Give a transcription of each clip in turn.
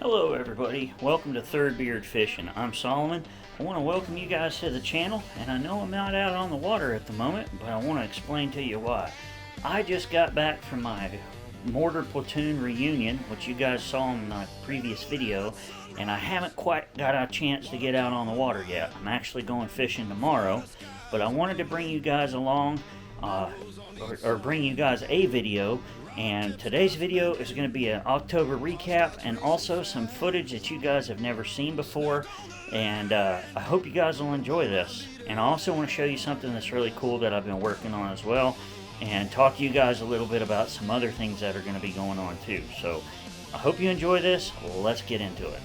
Hello everybody, welcome to Third Beard Fishing. I'm Solomon. I want to welcome you guys to the channel, and I know I'm not out on the water at the moment, but I want to explain to you why. I just got back from my mortar platoon reunion, which you guys saw in my previous video, and I haven't quite got a chance to get out on the water yet. I'm actually going fishing tomorrow, but I wanted to bring you guys along, or bring you guys a video. And today's video is going to be an October recap and also some footage that you guys have never seen before. And I hope you guys will enjoy this. And I also want to show you something that's really cool that I've been working on as well. And talk to you guys a little bit about some other things that are going to be going on too. So I hope you enjoy this. Let's get into it.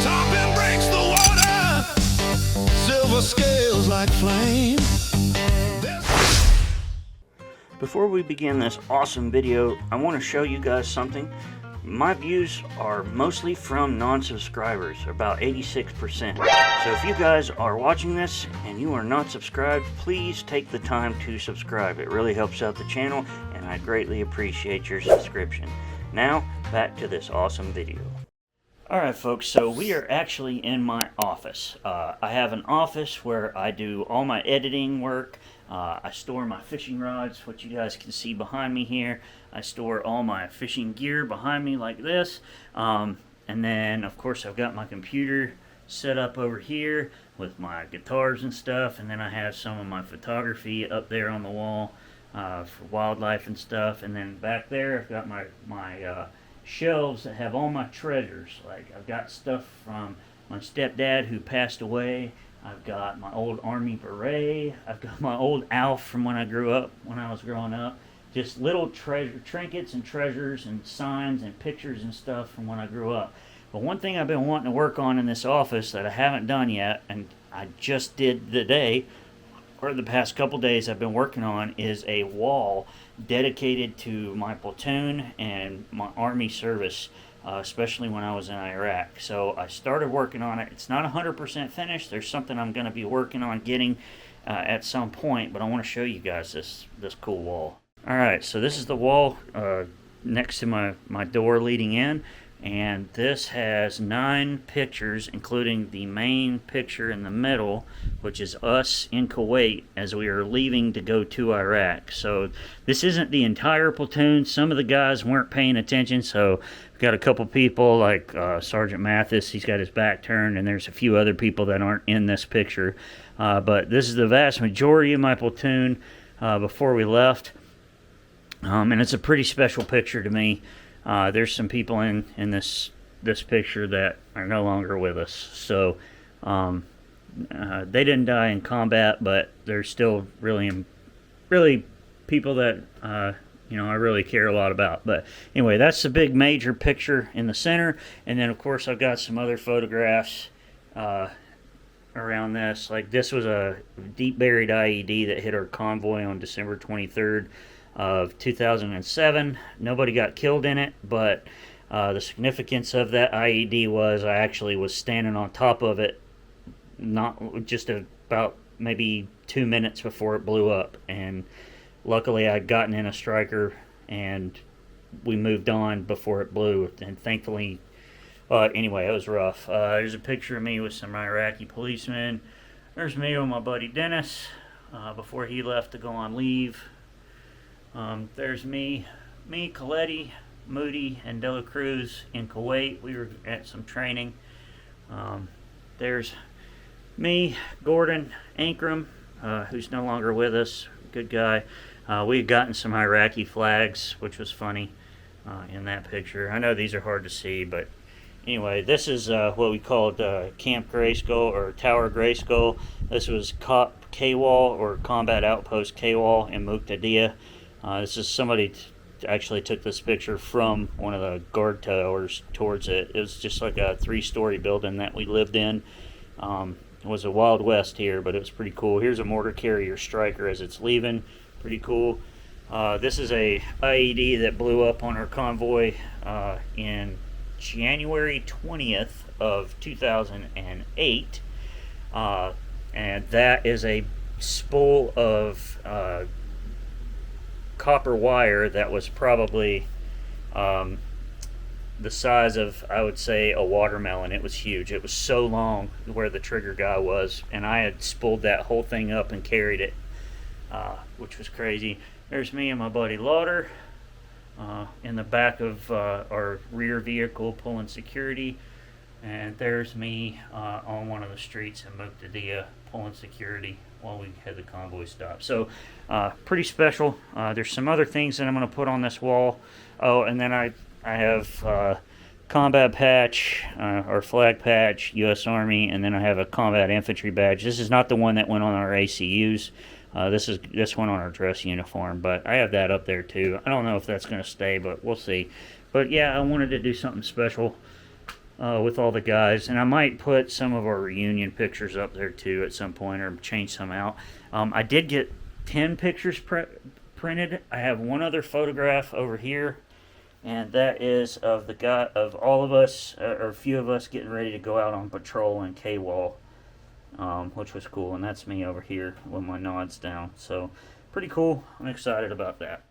Topping breaks the water, silver scales like flame. Before we begin this awesome video, I want to show you guys something. My views are mostly from non-subscribers, about 86%. So if you guys are watching this and you are not subscribed, please take the time to subscribe. It really helps out the channel, and I greatly appreciate your subscription. Now, back to this awesome video. Alright folks, so we are actually in my office. I have an office where I do all my editing work. I store my fishing rods, which you guys can see behind me here. I store all my fishing gear behind me like this. And then, of course, I've got my computer set up over here with my guitars and stuff. And then I have some of my photography up there on the wall for wildlife and stuff. And then back there, I've got my shelves that have all my treasures. Like, I've got stuff from my stepdad who passed away. I've got my old army beret. I've got my old Alf from when I was growing up. Just little trinkets and treasures and signs and pictures and stuff from when I grew up. But one thing I've been wanting to work on in this office that I haven't done yet, and I just did today, or the past couple days I've been working on, is a wall dedicated to my platoon and my Army service. Especially when I was in Iraq. So I started working on it. It's not 100% finished. There's something I'm going to be working on getting at some point, but I want to show you guys this cool wall. Alright, so this is the wall next to my door leading in, and this has 9 pictures, including the main picture in the middle, which is us in Kuwait as we are leaving to go to Iraq. So this isn't the entire platoon. Some of the guys weren't paying attention, so we've got a couple people like Sergeant Mathis. He's got his back turned, and there's a few other people that aren't in this picture. But this is the vast majority of my platoon before we left. And it's a pretty special picture to me. There's some people in this picture that are no longer with us. So they didn't die in combat, but they're still really people that I really care a lot about. But anyway, that's the big major picture in the center, and then of course I've got some other photographs around this. Like, this was a deep buried IED that hit our convoy on December 23rd of 2007. Nobody got killed in it, but the significance of that IED was I actually was standing on top of it, not just about maybe 2 minutes before it blew up, and luckily I'd gotten in a striker and we moved on before it blew, and thankfully anyway, it was rough. There's a picture of me with some Iraqi policemen. There's me with my buddy Dennis before he left to go on leave. There's me, Coletti, Moody, and Dela Cruz in Kuwait. We were at some training. There's me, Gordon Ankrum, who's no longer with us. Good guy. We had gotten some Iraqi flags, which was funny in that picture. I know these are hard to see, but anyway, this is what we called Camp Grayskull, or Tower Grayskull. This was COP K-Wall, or Combat Outpost K-Wall in Muqtadiya. This is somebody actually took this picture from one of the guard towers towards it. It was just like a 3-story building that we lived in. It was a Wild West here, but it was pretty cool. Here's a mortar carrier striker as it's leaving. Pretty cool. This is a IED that blew up on our convoy in January 20th of 2008. And that is a spool of copper wire that was probably the size of, I would say, a watermelon. It was huge. It was so long where the trigger guy was, and I had spooled that whole thing up and carried it, which was crazy. There's me and my buddy Lauder in the back of our rear vehicle pulling security, and there's me on one of the streets in Muktadia pulling security while we had the convoy stop. So pretty special. There's some other things that I'm going to put on this wall. Oh, and then I have combat patch or flag patch, U.S. Army, and then I have a combat infantry badge. This is not the one that went on our ACUs. This is this one on our dress uniform, but I have that up there too. I don't know if that's going to stay, but we'll see. But yeah, I wanted to do something special with all the guys, and I might put some of our reunion pictures up there too at some point, or change some out. I did get 10 pictures printed. I have one other photograph over here, and that is of the guy, of all of us, or a few of us getting ready to go out on patrol in K-Wall, which was cool. And that's me over here with my nods down. So pretty cool. I'm excited about that.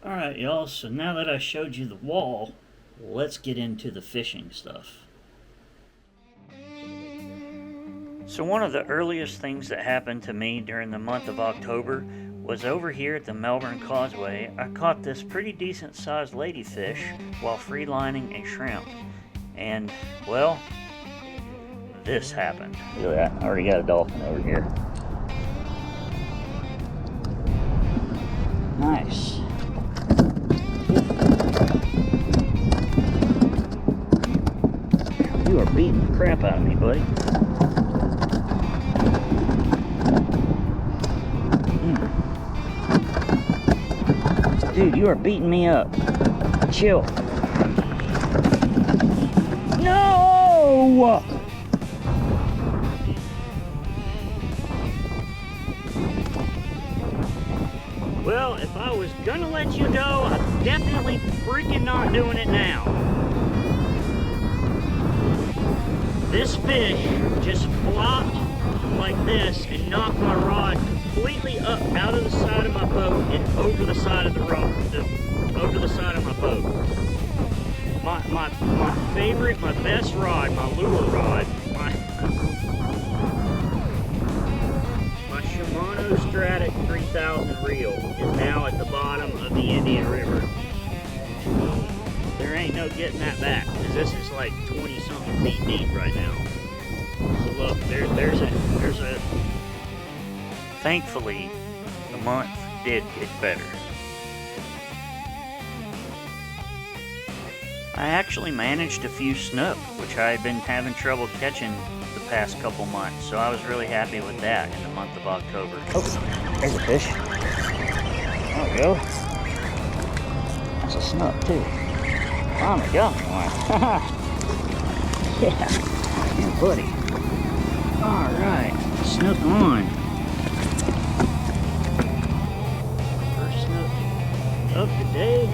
All right, y'all. So now that I showed you the wall, let's get into the fishing stuff. So one of the earliest things that happened to me during the month of October was over here at the Melbourne Causeway. I caught this pretty decent sized ladyfish while freelining a shrimp. And, well, this happened. Look at that. I already got a dolphin over here. Nice. You are beating the crap out of me, buddy. Dude, you are beating me up. Chill. No! Well, if I was gonna let you go, I'm definitely freaking not doing it now. This fish just flopped like this and knocked my rod completely up out of the side of my boat and over the side of the rod, over the side of my boat. My favorite, my best rod, my lure rod, my Shimano Stratic 3000 reel is now at the bottom of the Indian River. There ain't no getting that back, because this is like 20 something feet deep right now. So look, there's a thankfully the month did get better. I actually managed a few snook, which I had been having trouble catching the past couple months, so I was really happy with that in the month of October. Oh, there's a fish. There we go. That's a snook too. Oh my god. Yeah, buddy. Alright, snook on. First snook of the day.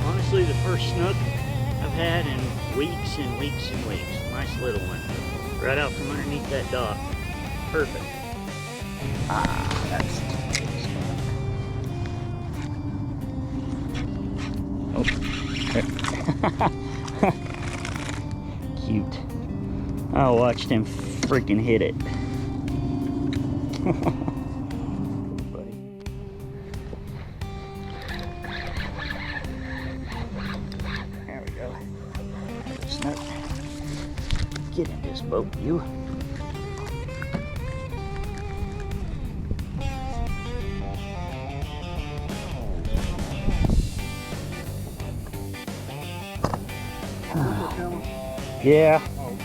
Honestly, the first snook I've had in weeks and weeks and weeks. Nice little one. Right out from underneath that dock. Perfect. Ah, that's oh. Cute. I watched him freaking hit it. Buddy. There we go. Snook. Get in this boat, you. Yeah. Oh.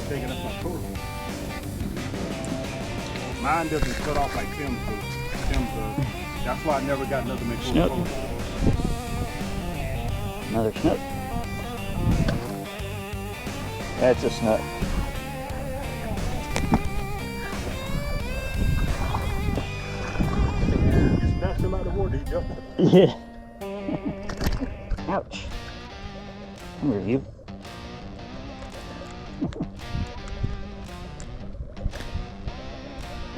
Taking up my total. Mine doesn't cut off like Tim's does. Tim's does. That's why I never got another make Snook. Another snook. That's a snook. Just knocked him out of the water. He jumped. Yeah. Ouch. Come here, you.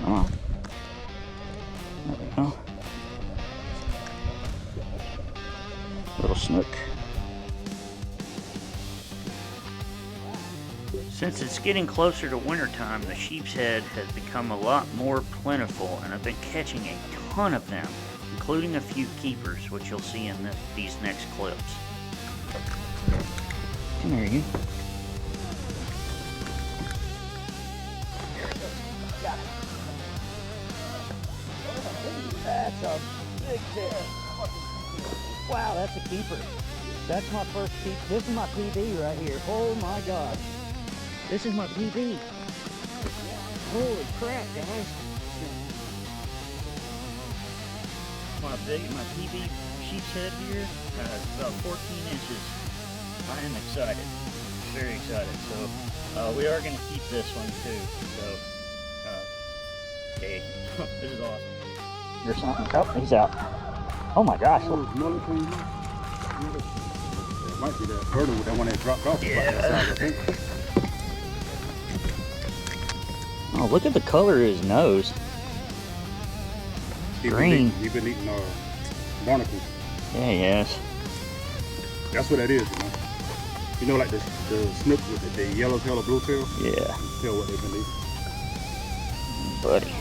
Come on. There we go. Little snook. Since it's getting closer to wintertime, the sheep's head has become a lot more plentiful, and I've been catching a ton of them, including a few keepers, which you'll see in these next clips. Come here, you. That's a big fish. Wow, that's a keeper. That's my first keep. This is my PB right here. Oh my gosh. This is my PB. Holy crap, guys. My PB sheep's head here is about 14 inches. I am excited. Very excited. So we are going to keep this one too. So, hey, this is awesome. There's something. Oh, he's out. Oh my gosh. Oh, another thing. It might be that turtle, that one that dropped off. Yeah. I think. Oh, look at the color of his nose. Green. He's been eating barnacles. Yeah, yes. That's what that is, you know. You know, like the snook with the yellow tail or blue tail? Yeah. You can tell what they've been eating. Buddy.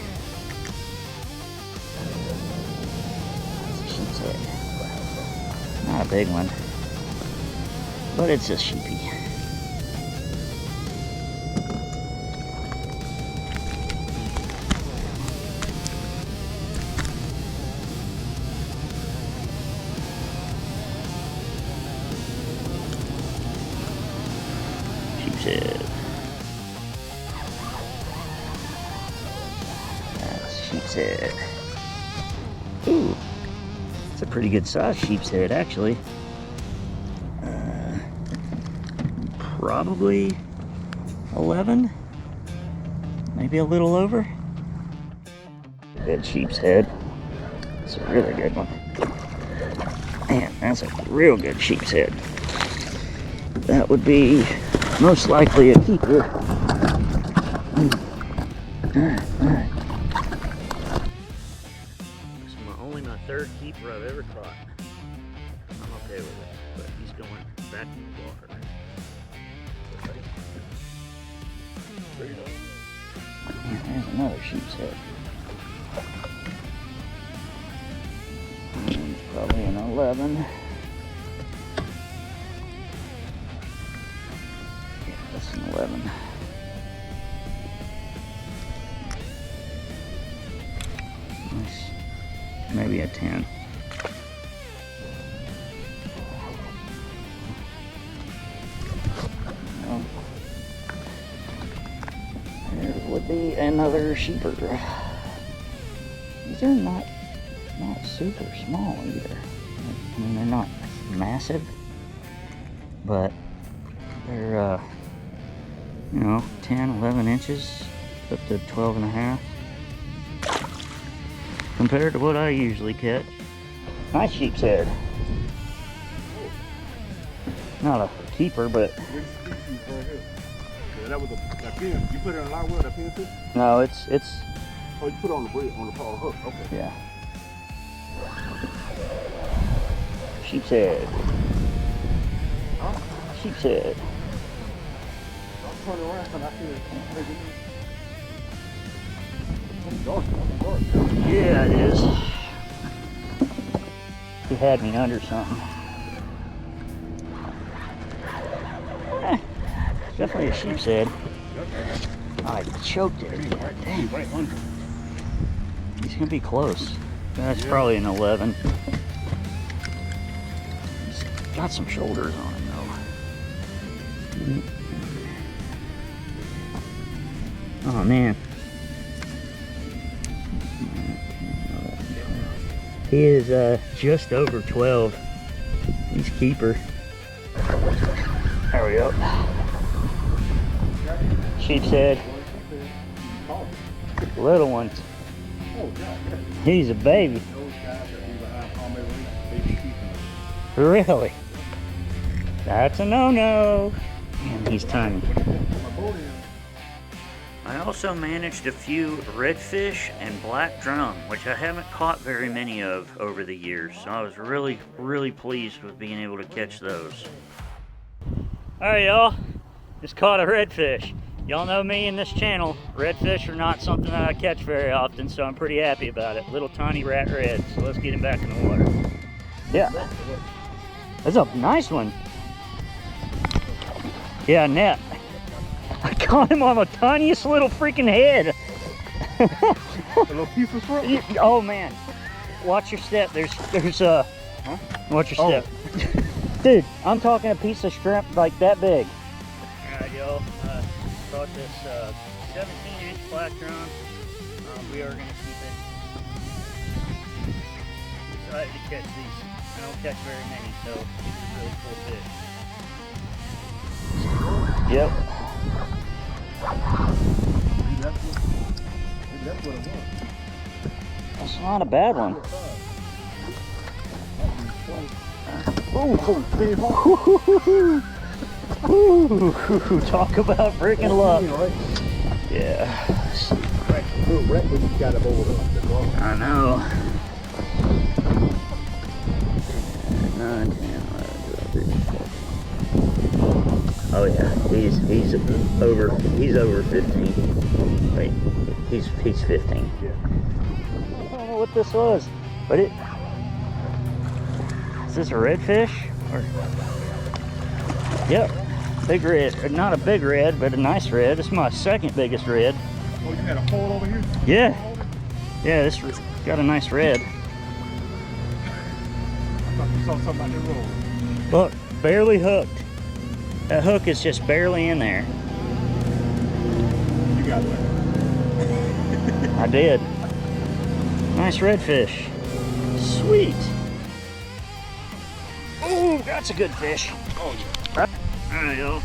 Sheep's head. Not a big one, but it's a sheepy. Sheep's head. That's sheep's head. Ooh. It's a pretty good size sheep's head, actually. Probably 11, maybe a little over. Good sheep's head. It's a really good one. Man, that's a real good sheep's head. That would be most likely a keeper. Alright. Only my third keeper I've ever caught. I'm okay with it, but he's going back in the water. Yeah, there's another sheep's head. Probably an 11. Yeah, that's an 11. Maybe a 10. Well, there would be another sheeper. These are not super small either. I mean, they're not massive, but they're you know, 10, 11 inches up to 12 and a half. Compared to what I usually catch. Nice sheep's head. Not a keeper, but... Yeah, that was a pin. You put it in a live well, that pin too? No, it's... Oh, you put it on the braid, on the power hook. Okay. Yeah. Sheep's head. Huh? Sheep's head. I'll turn around and I feel it. Yeah, it is. He had me under something. Definitely a sheep's head. I choked it. God dang. Right under. He's gonna be close. That's probably an 11. He's got some shoulders on him though. Oh man. He is just over 12. He's keeper. There we go. Sheep's head. Little one. He's a baby. Really? That's a no-no. And he's tiny. I also managed a few redfish and black drum, which I haven't caught very many of over the years. So I was really pleased with being able to catch those. Alright y'all, Just caught a redfish. Y'all know me in this channel. Redfish are not something that I catch very often, so I'm pretty happy about it. Little tiny rat red. So let's get him back in the water. Yeah. That's a nice one. Yeah, net. I caught him on the tiniest little freaking head. A little piece of shrimp? Oh man. Watch your step. There's huh? Watch your step. Dude, I'm talking a piece of shrimp like that big. Alright, y'all. Caught this 17-inch black drum. We are going to keep it. Decided to catch these. I don't catch very many, so these are really cool fish. Yep. That's what it was. That's not a bad one. Ooh, talk about freaking luck. Yeah. I know. 9, 10, 11, 12, 13, 14. Oh yeah, he's over 15. Wait, he's 15. Yeah. I don't know what this was, but is this a redfish? Or yep, big red. Not a big red, but a nice red. It's my second biggest red. Oh, you had a hole over here? Yeah. Yeah, this got a nice red. I thought you saw something on the road. Look, barely hooked. That hook is just barely in there. You got that. I did. Nice redfish. Sweet. Ooh, that's a good fish. Oh, yeah. There you go.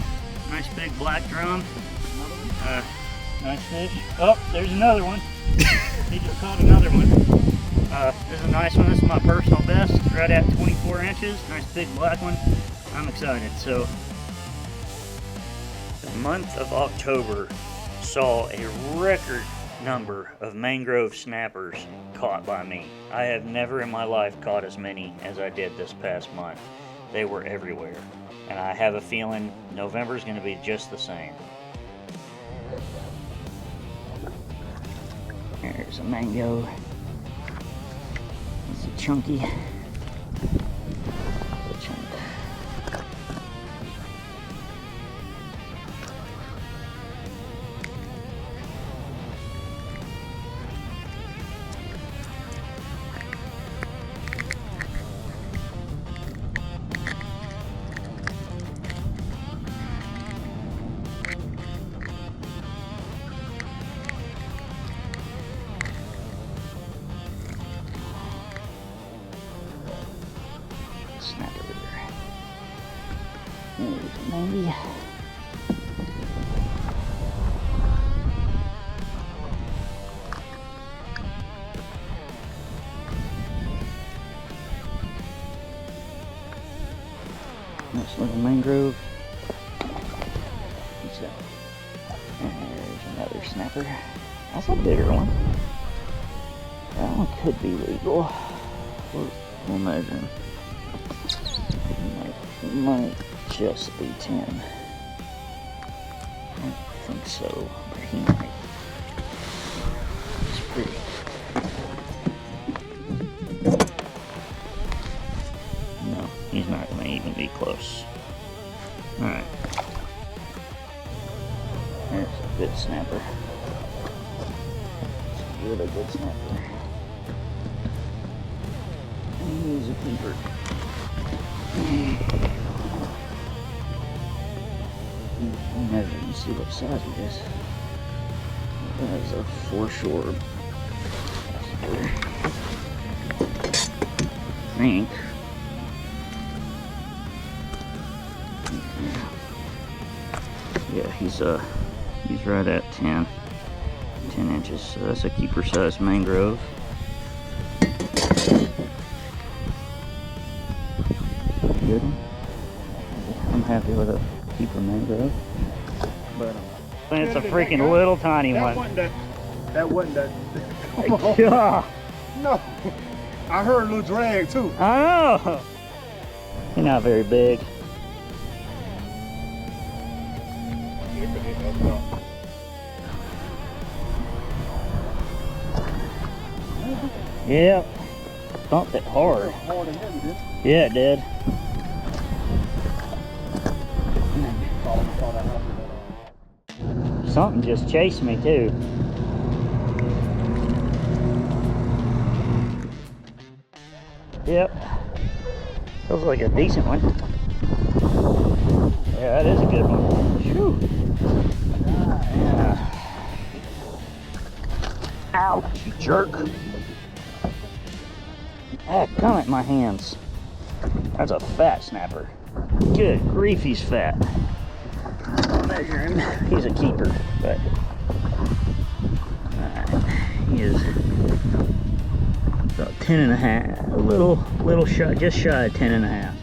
Nice big black drum. Nice fish. Oh, there's another one. He just caught another one. This is a nice one. This is my personal best. Right at 24 inches. Nice big black one. I'm excited. So, the month of October saw a record number of mangrove snappers caught by me. I have never in my life caught as many as I did this past month. They were everywhere. And I have a feeling November's going to be just the same. There's a mango. It's a chunky. A chunk. Snapper. There's a maybe. Nice little mangrove. What's that? And there's another snapper. That's a bigger one. That one could be legal. We'll measure him. Might just be 10. I don't think so, but he might. It's pretty. No, he's not going to even be close. Alright. There's a good snapper. It's a really good snapper. And he's a keeper. Measure and see what size it is. That is a foreshore. I think. Yeah, he's right at 10 inches. So that's a keeper size mangrove. Good. I'm happy with a keeper mangrove. But it's a freaking little tiny one. That wasn't that. Come on. Yeah. No. I heard a little drag too. I know. He's not very big. Yep. Bumped it hard. Yeah, it did. Something just chased me too. Yep. Feels like a decent one. Yeah, that is a good one. Shoo. Yeah. Ouch, you jerk. Ah, come at my hands. That's a fat snapper. Good grief, he's fat. I'll measure him. He's a keeper, but he is about 10 and a half. A little shy, just shy of 10 and a half.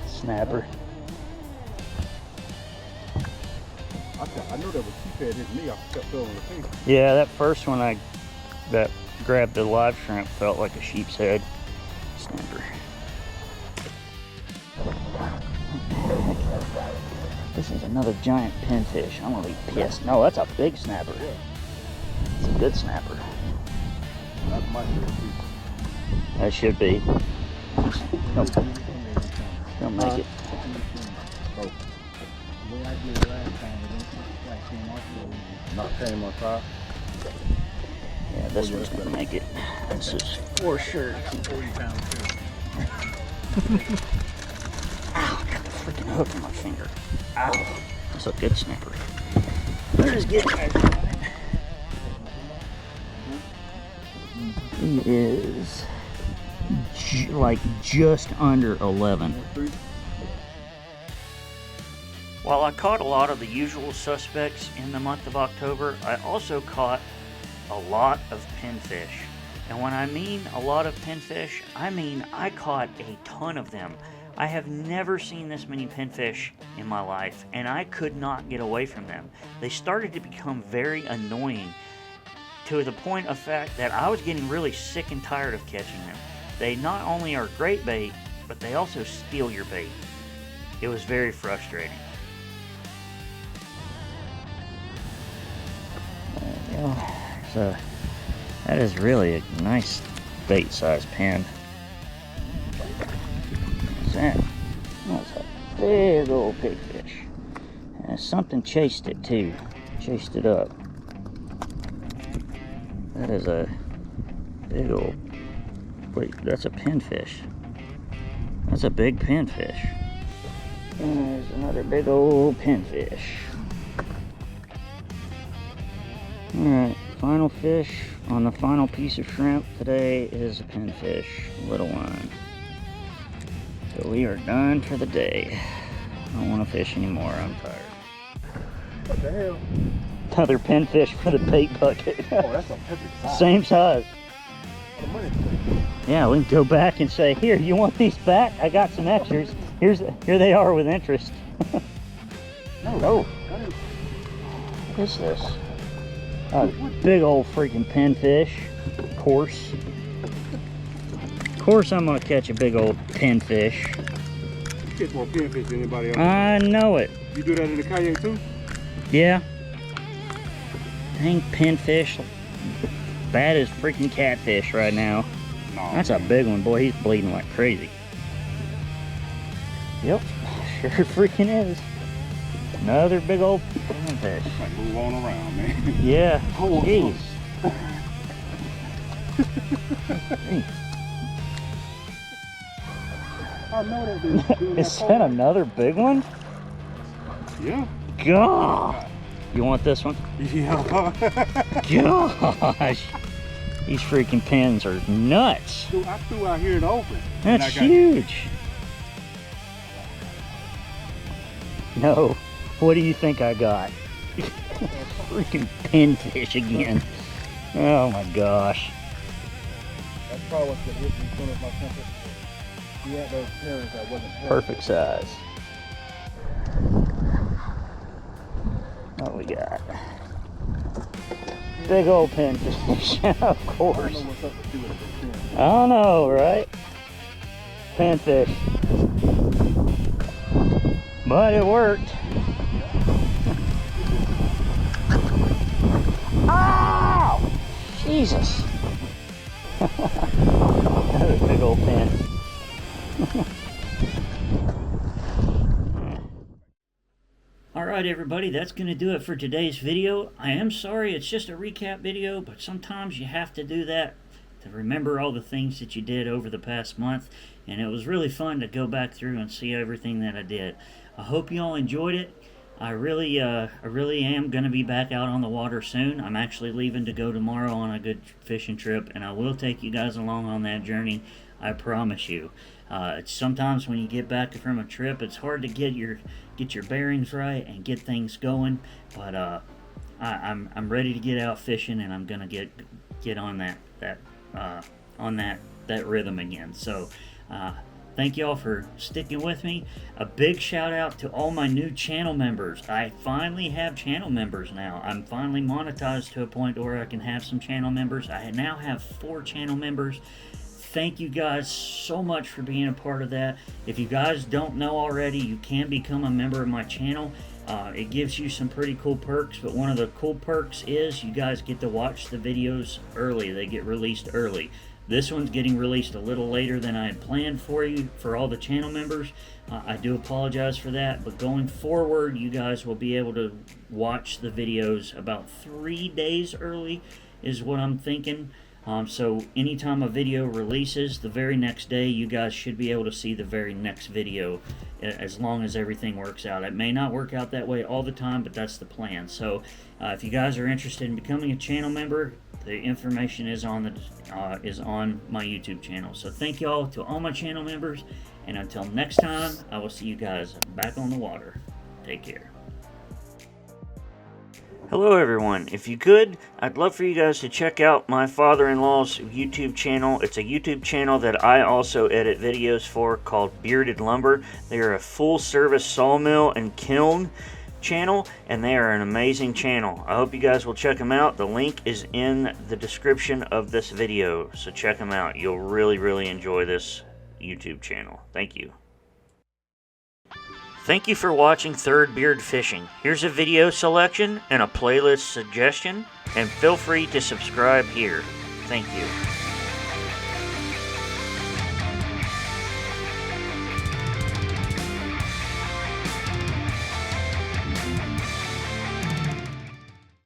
Snapper. I know that was sheephead hit me. I kept throwing the thing. Yeah, that first one that grabbed the live shrimp felt like a sheep's head. Snapper. This is another giant pinfish. I'm gonna be pissed. No, that's a big snapper. It's a good snapper. That's my favorite. That should be. Don't make it. Not came on top. Yeah, this one's gonna make it. This is for sure. 40 pounds too. Ow, I got the freaking hook in my finger. Ow, that's a good snapper. There it is, get it. He is like just under 11. While I caught a lot of the usual suspects in the month of October, I also caught a lot of pinfish. And when I mean a lot of pinfish, I mean I caught a ton of them. I have never seen this many pinfish in my life, and I could not get away from them. They started to become very annoying to the point of fact that I was getting really sick and tired of catching them. They not only are great bait, but they also steal your bait. It was very frustrating. So that is really a nice bait size pan. What's that? That's a big old pigfish. And something chased it too. Chased it up. That is a big old, wait, that's a pinfish. That's a big pinfish. And there's another big old pinfish. Alright, final fish on the final piece of shrimp today is a pinfish, little one. So we are done for the day. I don't want to fish anymore, I'm tired. What the hell? Another pinfish for the bait bucket. Oh, that's a perfect size. Same size. What money? Yeah, we can go back and say, here, you want these back? I got some extras. Here they are with interest. No. What is this? A big old freaking pinfish. Of course. Of course I'm gonna catch a big old pinfish. You catch more pinfish than anybody else. I know it. You do that in the kayak too? Yeah. Dang pinfish. Bad as freaking catfish right now. No. That's a big one, boy. He's bleeding like crazy. Yep, sure freaking is. Another big old pinfish. Like move on around, man. Yeah. Oh, jeez. I know that dude. Is that another big one? Yeah. God. You want this one? Yeah. Gosh. These freaking pins are nuts. Dude, I threw out here in the open. That's huge. No. What do you think I got? Freaking pinfish again. Oh my gosh. That's probably what's been hitting me as soon as my temper. He had those parents that wasn't Perfect size. What we got? Big old pinfish, of course. I don't know what's up with you with this pin. I don't know, right? Pinfish. But it worked. Jesus. Another big old fin. Alright everybody, that's going to do it for today's video. I am sorry, it's just a recap video, but sometimes you have to do that to remember all the things that you did over the past month, and it was really fun to go back through and see everything that I did. I hope you all enjoyed it. I really am going to be back out on the water soon. I'm actually leaving to go tomorrow on a good fishing trip, and I will take you guys along on that journey. I promise you. Sometimes when you get back from a trip, it's hard to get your bearings right and get things going. But I'm ready to get out fishing, and I'm gonna get on that rhythm again. So thank you all for sticking with me. A big shout out to all my new channel members. I finally have channel members now. I'm finally monetized to a point where I can have some channel members. I now have 4 channel members. Thank you guys so much for being a part of that. If you guys don't know already, you can become a member of my channel. It gives you some pretty cool perks, but one of the cool perks is you guys get to watch the videos early. They get released early. This one's getting released a little later than I had planned for you, for all the channel members. I do apologize for that, but going forward, you guys will be able to watch the videos about 3 days early is what I'm thinking. So anytime a video releases, the very next day, you guys should be able to see the very next video, as long as everything works out. It may not work out that way all the time, but that's the plan. So if you guys are interested in becoming a channel member, the information is on my YouTube channel. So thank you all to all my channel members, and until next time, I will see you guys back on the water. Take care. Hello everyone. If you could, I'd love for you guys to check out my father-in-law's YouTube channel. It's a YouTube channel that I also edit videos for, called Bearded Lumber. They are a full-service sawmill and kiln channel, and they are an amazing channel. I hope you guys will check them out. The link is in the description of this video, so check them out. You'll really enjoy this YouTube channel. Thank you. Thank you for watching Third Beard Fishing. Here's a video selection and a playlist suggestion, and feel free to subscribe here. Thank you.